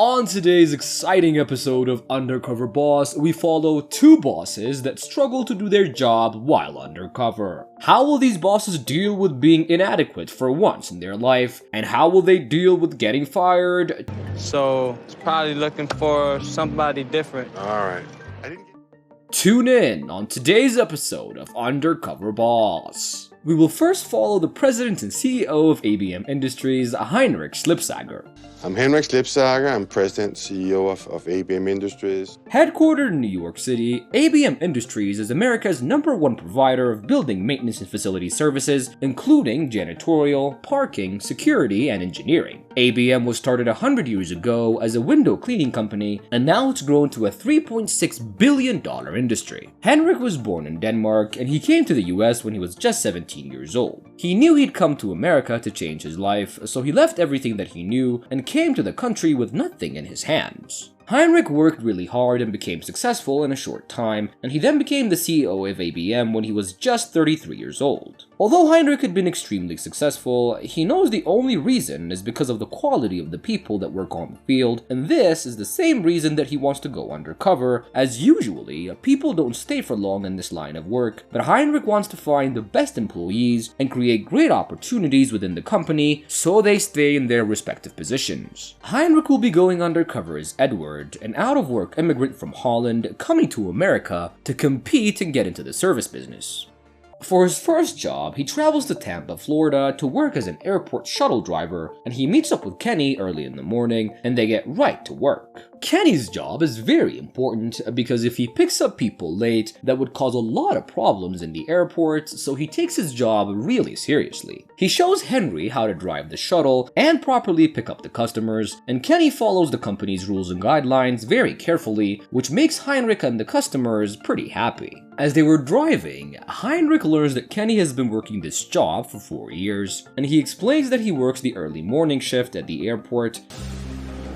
On today's exciting episode of Undercover Boss, we follow two bosses that struggle to do their job while undercover. How will these bosses deal with being inadequate for once in their life, and how will they deal with getting fired? So, it's probably looking for somebody different. Alright. Tune in on today's episode of Undercover Boss. We will first follow the president and CEO of ABM Industries, Heinrich Slip. I'm Heinrich Slip. I'm president and CEO of ABM Industries. Headquartered in New York City, ABM Industries is America's #1 provider of building maintenance and facility services, including janitorial, parking, security, and engineering. ABM was started 100 years ago as a window cleaning company, and now it's grown to a $3.6 billion industry. Heinrich was born in Denmark, and he came to the US when he was just 17 years old. He knew he'd come to America to change his life, so he left everything that he knew and came to the country with nothing in his hands. Heinrich worked really hard and became successful in a short time, and he then became the CEO of ABM when he was just 33 years old. Although Heinrich had been extremely successful, he knows the only reason is because of the quality of the people that work on the field, and this is the same reason that he wants to go undercover, as usually, people don't stay for long in this line of work, but Heinrich wants to find the best employees and create great opportunities within the company so they stay in their respective positions. Heinrich will be going undercover as Edward, an out-of-work immigrant from Holland coming to America to compete and get into the service business. For his first job, he travels to Tampa, Florida to work as an airport shuttle driver, and he meets up with Kenny early in the morning and they get right to work. Kenny's job is very important because if he picks up people late, that would cause a lot of problems in the airport, so he takes his job really seriously. He shows Henry how to drive the shuttle and properly pick up the customers, and Kenny follows the company's rules and guidelines very carefully, which makes Heinrich and the customers pretty happy. As they were driving, Heinrich learns that Kenny has been working this job for 4 years, and he explains that he works the early morning shift at the airport.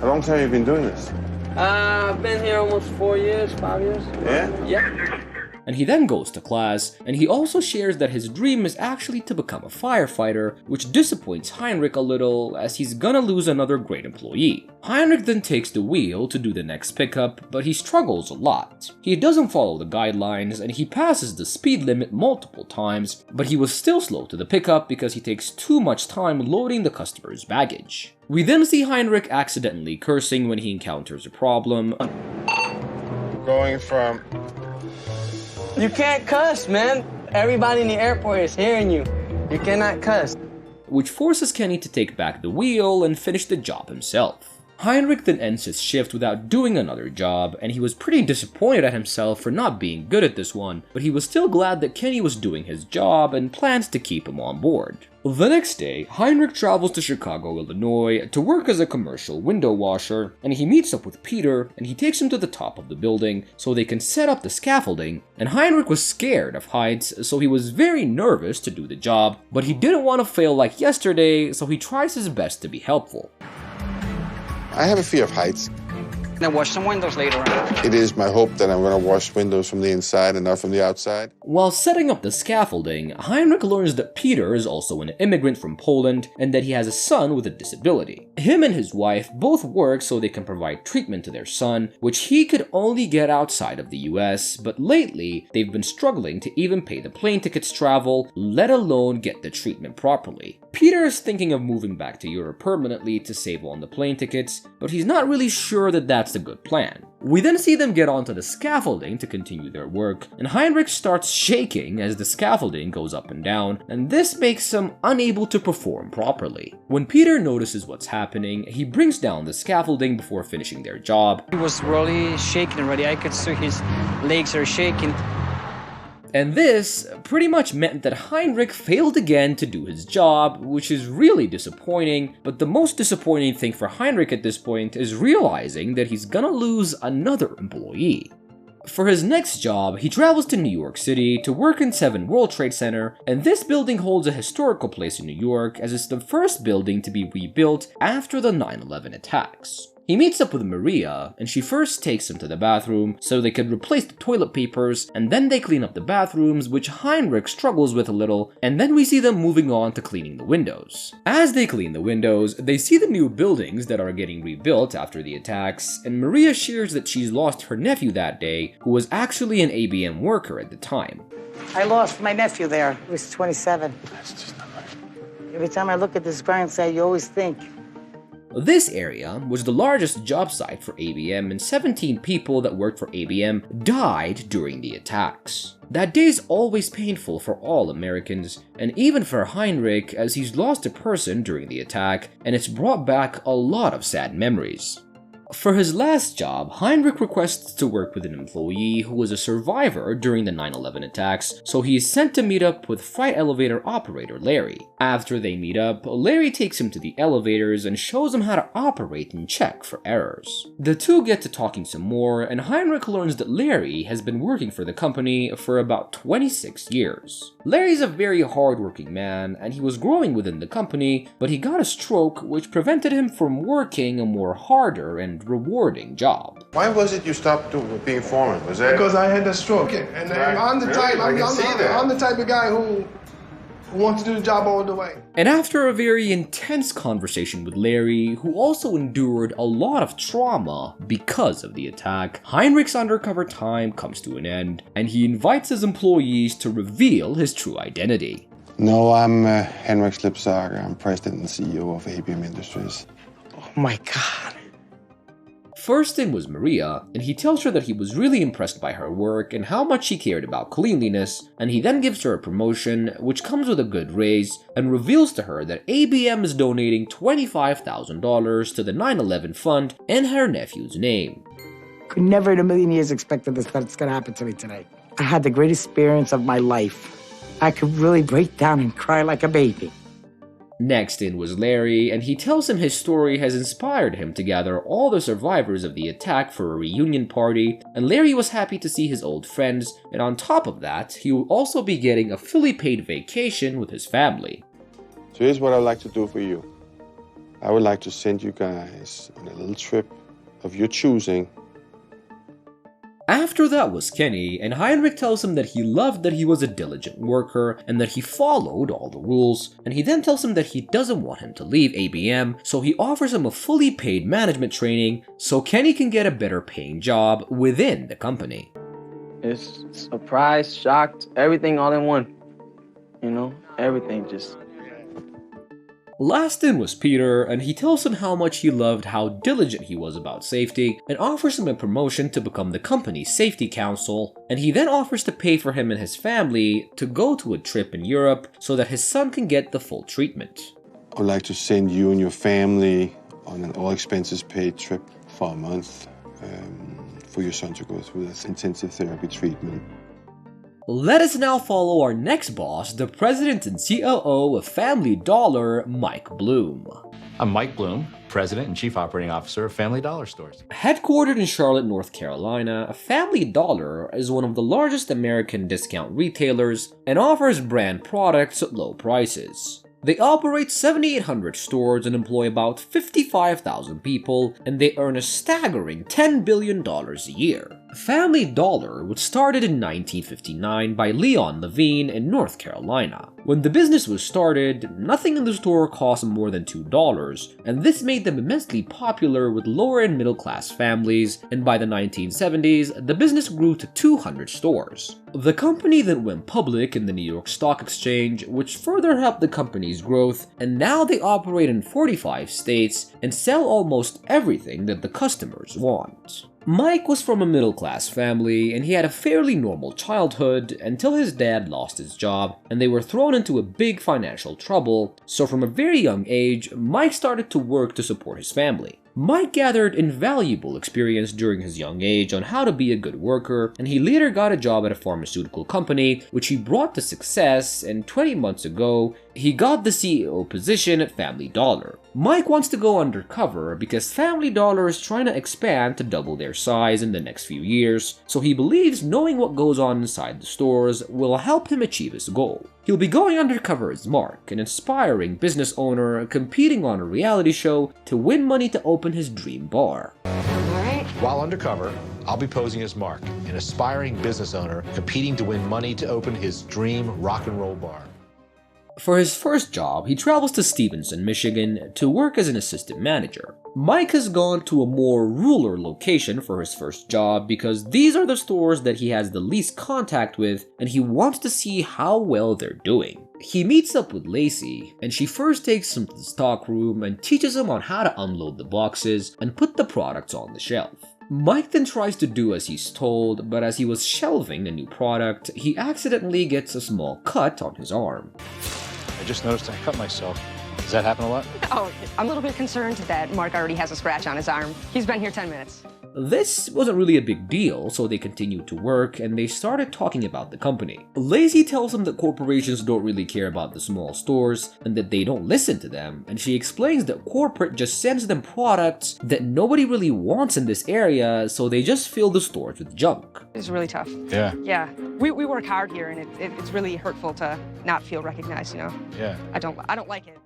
How long have you been doing this? I've been here almost 4 years, 5 years. Yeah? Yeah. And he then goes to class, and he also shares that his dream is actually to become a firefighter, which disappoints Heinrich a little as he's gonna lose another great employee. Heinrich then takes the wheel to do the next pickup, but he struggles a lot. He doesn't follow the guidelines, and he passes the speed limit multiple times, but he was still slow to the pickup because he takes too much time loading the customer's baggage. We then see Heinrich accidentally cursing when he encounters a problem. Going from... You can't cuss, man. Everybody in the airport is hearing you. You cannot cuss. Which forces Kenny to take back the wheel and finish the job himself. Heinrich then ends his shift without doing another job, and he was pretty disappointed at himself for not being good at this one, but he was still glad that Kenny was doing his job and plans to keep him on board. The next day, Heinrich travels to Chicago, Illinois to work as a commercial window washer, and he meets up with Peter and he takes him to the top of the building so they can set up the scaffolding, and Heinrich was scared of heights, so he was very nervous to do the job, but he didn't want to fail like yesterday, so he tries his best to be helpful. I have a fear of heights. Then wash some windows later on. It is my hope that I'm going to wash windows from the inside and not from the outside. While setting up the scaffolding, Heinrich learns that Peter is also an immigrant from Poland and that he has a son with a disability. Him and his wife both work so they can provide treatment to their son, which he could only get outside of the US, but lately they've been struggling to even pay the plane tickets to travel, let alone get the treatment properly. Peter is thinking of moving back to Europe permanently to save on the plane tickets, but he's not really sure that that's a good plan. We then see them get onto the scaffolding to continue their work, and Heinrich starts shaking as the scaffolding goes up and down, and this makes him unable to perform properly. When Peter notices what's happening, he brings down the scaffolding before finishing their job. He was really shaking already. I could see his legs are shaking. And this pretty much meant that Heinrich failed again to do his job, which is really disappointing, but the most disappointing thing for Heinrich at this point is realizing that he's gonna lose another employee. For his next job, he travels to New York City to work in 7 World Trade Center, and this building holds a historical place in New York as it's the first building to be rebuilt after the 9/11 attacks. He meets up with Maria, and she first takes him to the bathroom so they could replace the toilet papers, and then they clean up the bathrooms, which Heinrich struggles with a little, and then we see them moving on to cleaning the windows. As they clean the windows, they see the new buildings that are getting rebuilt after the attacks, and Maria shares that she's lost her nephew that day, who was actually an ABM worker at the time. I lost my nephew there. He was 27. That's just not right. Every time I look at this grind site, you always think, This area was the largest job site for ABM, and 17 people that worked for ABM died during the attacks. That day is always painful for all Americans, and even for Heinrich, as he's lost a person during the attack, and it's brought back a lot of sad memories. For his last job, Heinrich requests to work with an employee who was a survivor during the 9/11 attacks, so he is sent to meet up with freight elevator operator Larry. After they meet up, Larry takes him to the elevators and shows him how to operate and check for errors. The two get to talking some more, and Heinrich learns that Larry has been working for the company for about 26 years. Larry's a very hard-working man, and he was growing within the company, but he got a stroke which prevented him from working a more harder and rewarding job. Why was it you stopped being foreman? Was that Because I had that stroke, and Right. I'm the type. Really? I can see that. I'm the type of guy who wants to do the job all the way. And after a very intense conversation with Larry, who also endured a lot of trauma because of the attack, Heinrich's undercover time comes to an end, and he invites his employees to reveal his true identity. No, I'm Heinrich Slip, saga. I'm president and CEO of ABM Industries. oh my God. First in was Maria, and he tells her that he was really impressed by her work and how much she cared about cleanliness, and he then gives her a promotion, which comes with a good raise, and reveals to her that ABM is donating $25,000 to the 9/11 fund in her nephew's name. Could never in a million years expected that's gonna happen to me today. I had the greatest experience of my life. I could really break down and cry like a baby. Next in was Larry, and he tells him his story has inspired him to gather all the survivors of the attack for a reunion party, and Larry was happy to see his old friends, and on top of that, he will also be getting a fully paid vacation with his family. So here's what I'd like to do for you. I would like to send you guys on a little trip of your choosing. After that was Kenny, and Heinrich tells him that he loved that he was a diligent worker and that he followed all the rules, and he then tells him that he doesn't want him to leave ABM, so he offers him a fully paid management training so Kenny can get a better paying job within the company. It's surprised, shocked, everything all in one. You know, everything just. Last in was Peter, and he tells him how much he loved how diligent he was about safety, and offers him a promotion to become the company's safety counsel, and he then offers to pay for him and his family to go to a trip in Europe so that his son can get the full treatment. I would like to send you and your family on an all-expenses-paid trip for a month for your son to go through this intensive therapy treatment. Let us now follow our next boss, the president and COO of Family Dollar, Mike Bloom. I'm Mike Bloom, President and Chief Operating Officer of Family Dollar Stores. Headquartered in Charlotte, North Carolina, Family Dollar is one of the largest American discount retailers and offers brand products at low prices. They operate 7,800 stores and employ about 55,000 people, and they earn a staggering $10 billion a year. Family Dollar was started in 1959 by Leon Levine in North Carolina. When the business was started, nothing in the store cost more than $2, and this made them immensely popular with lower and middle class families, and by the 1970s, the business grew to 200 stores. The company then went public in the New York Stock Exchange, which further helped the company's growth, and now they operate in 45 states and sell almost everything that the customers want. Mike was from a middle-class family, and he had a fairly normal childhood until his dad lost his job, and they were thrown into a big financial trouble, so from a very young age, Mike started to work to support his family. Mike gathered invaluable experience during his young age on how to be a good worker, and he later got a job at a pharmaceutical company, which he brought to success, and 20 months ago, he got the CEO position at Family Dollar. Mike wants to go undercover because Family Dollar is trying to expand to double their size in the next few years, so he believes knowing what goes on inside the stores will help him achieve his goal. He'll be going undercover as Mark, an aspiring business owner competing on a reality show to win money to open his dream bar. While undercover, I'll be posing as Mark, an aspiring business owner competing to win money to open his dream rock and roll bar. For his first job, he travels to Stevenson, Michigan to work as an assistant manager. Mike has gone to a more rural location for his first job because these are the stores that he has the least contact with and he wants to see how well they're doing. He meets up with Lacey, and she first takes him to the stock room and teaches him on how to unload the boxes and put the products on the shelf. Mike then tries to do as he's told, but as he was shelving a new product, he accidentally gets a small cut on his arm. I just noticed I cut myself. Does that happen a lot? Oh, I'm a little bit concerned that Mark already has a scratch on his arm. He's been here 10 minutes. This wasn't really a big deal, so they continued to work and they started talking about the company. Lacey tells him that corporations don't really care about the small stores and that they don't listen to them, and she explains that corporate just sends them products that nobody really wants in this area, so they just fill the stores with junk. It's really tough. Yeah. Yeah. We work hard here, and it's really hurtful to not feel recognized, you know? Yeah. I don't like it.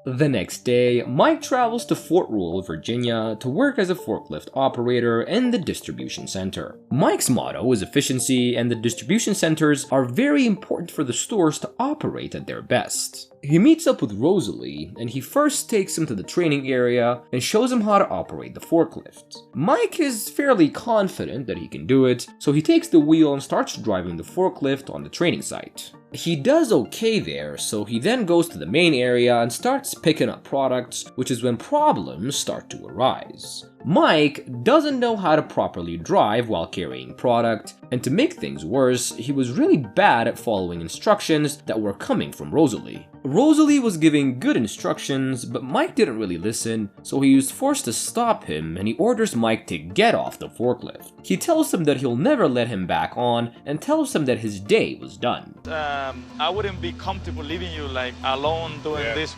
The next day, Mike travels to Fort Rural, Virginia to work as a forklift operator in the distribution center. Mike's motto is efficiency, and the distribution centers are very important for the stores to operate at their best. He meets up with Rosalie, and he first takes him to the training area and shows him how to operate the forklift. Mike is fairly confident that he can do it, so he takes the wheel and starts driving the forklift on the training site. He does okay there, so he then goes to the main area and starts picking up products, which is when problems start to arise. Mike doesn't know how to properly drive while carrying product, and to make things worse, he was really bad at following instructions that were coming from Rosalie. Rosalie was giving good instructions, but Mike didn't really listen, so he used force to stop him and he orders Mike to get off the forklift. He tells him that he'll never let him back on and tells him that his day was done. I wouldn't be comfortable leaving you like alone doing this.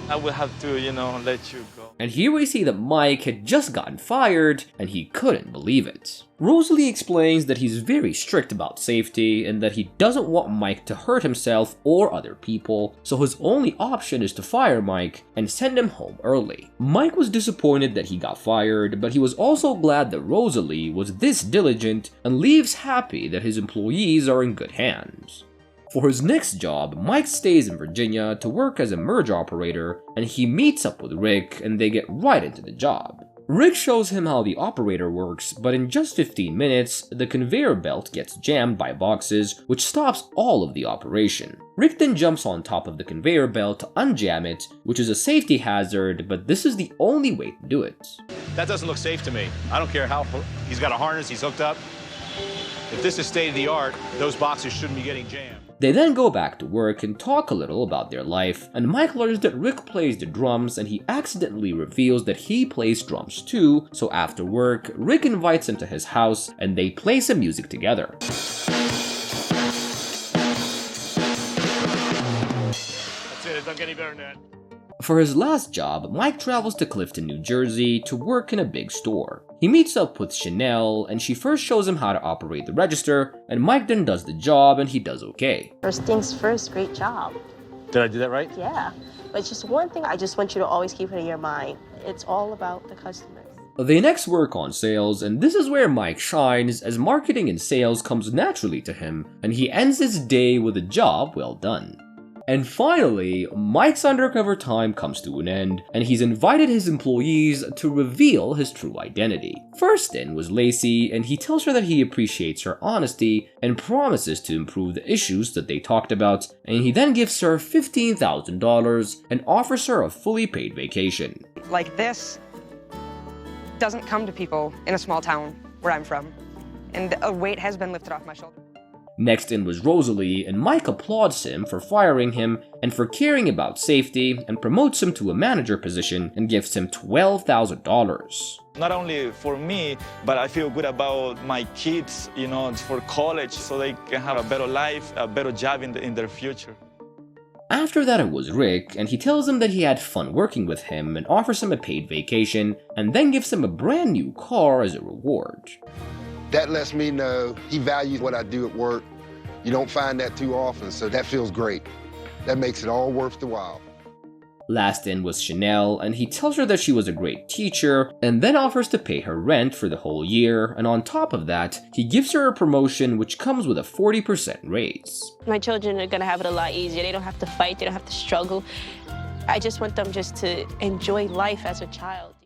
I would have to, let you go. And here we see that Mike had just gotten fired, and he couldn't believe it. Rosalie explains that he's very strict about safety, and that he doesn't want Mike to hurt himself or other people, so his only option is to fire Mike and send him home early. Mike was disappointed that he got fired, but he was also glad that Rosalie was this diligent and leaves happy that his employees are in good hands. For his next job, Mike stays in Virginia to work as a merge operator, and he meets up with Rick and they get right into the job. Rick shows him how the operator works, but in just 15 minutes, the conveyor belt gets jammed by boxes, which stops all of the operation. Rick then jumps on top of the conveyor belt to unjam it, which is a safety hazard, but this is the only way to do it. That doesn't look safe to me. I don't care how he's got a harness, he's hooked up. If this is state of the art, those boxes shouldn't be getting jammed. They then go back to work and talk a little about their life, and Mike learns that Rick plays the drums and he accidentally reveals that he plays drums too, so after work, Rick invites him to his house and they play some music together. That's it, it don't get any better than that. For his last job, Mike travels to Clifton, New Jersey to work in a big store. He meets up with Chanel, and she first shows him how to operate the register, and Mike then does the job and he does okay. First things first, great job. Did I do that right? Yeah, but it's just one thing I just want you to always keep in your mind. It's all about the customers. They next work on sales, and this is where Mike shines as marketing and sales comes naturally to him, and he ends his day with a job well done. And finally, Mike's undercover time comes to an end, and he's invited his employees to reveal his true identity. First in was Lacey, and he tells her that he appreciates her honesty and promises to improve the issues that they talked about, and he then gives her $15,000 and offers her a fully paid vacation. Like this doesn't come to people in a small town where I'm from, and a weight has been lifted off my shoulders. Next in was Rosalie, and Mike applauds him for firing him and for caring about safety and promotes him to a manager position and gives him $12,000. Not only for me, but I feel good about my kids, for college, so they can have a better life, a better job in their future. After that, it was Rick, and he tells him that he had fun working with him and offers him a paid vacation, and then gives him a brand new car as a reward. That lets me know he values what I do at work. You don't find that too often, so that feels great. That makes it all worth the while. Last in was Chanel, and he tells her that she was a great teacher, and then offers to pay her rent for the whole year, and on top of that, he gives her a promotion which comes with a 40% raise. My children are gonna have it a lot easier. They don't have to fight, they don't have to struggle. I just want them just to enjoy life as a child.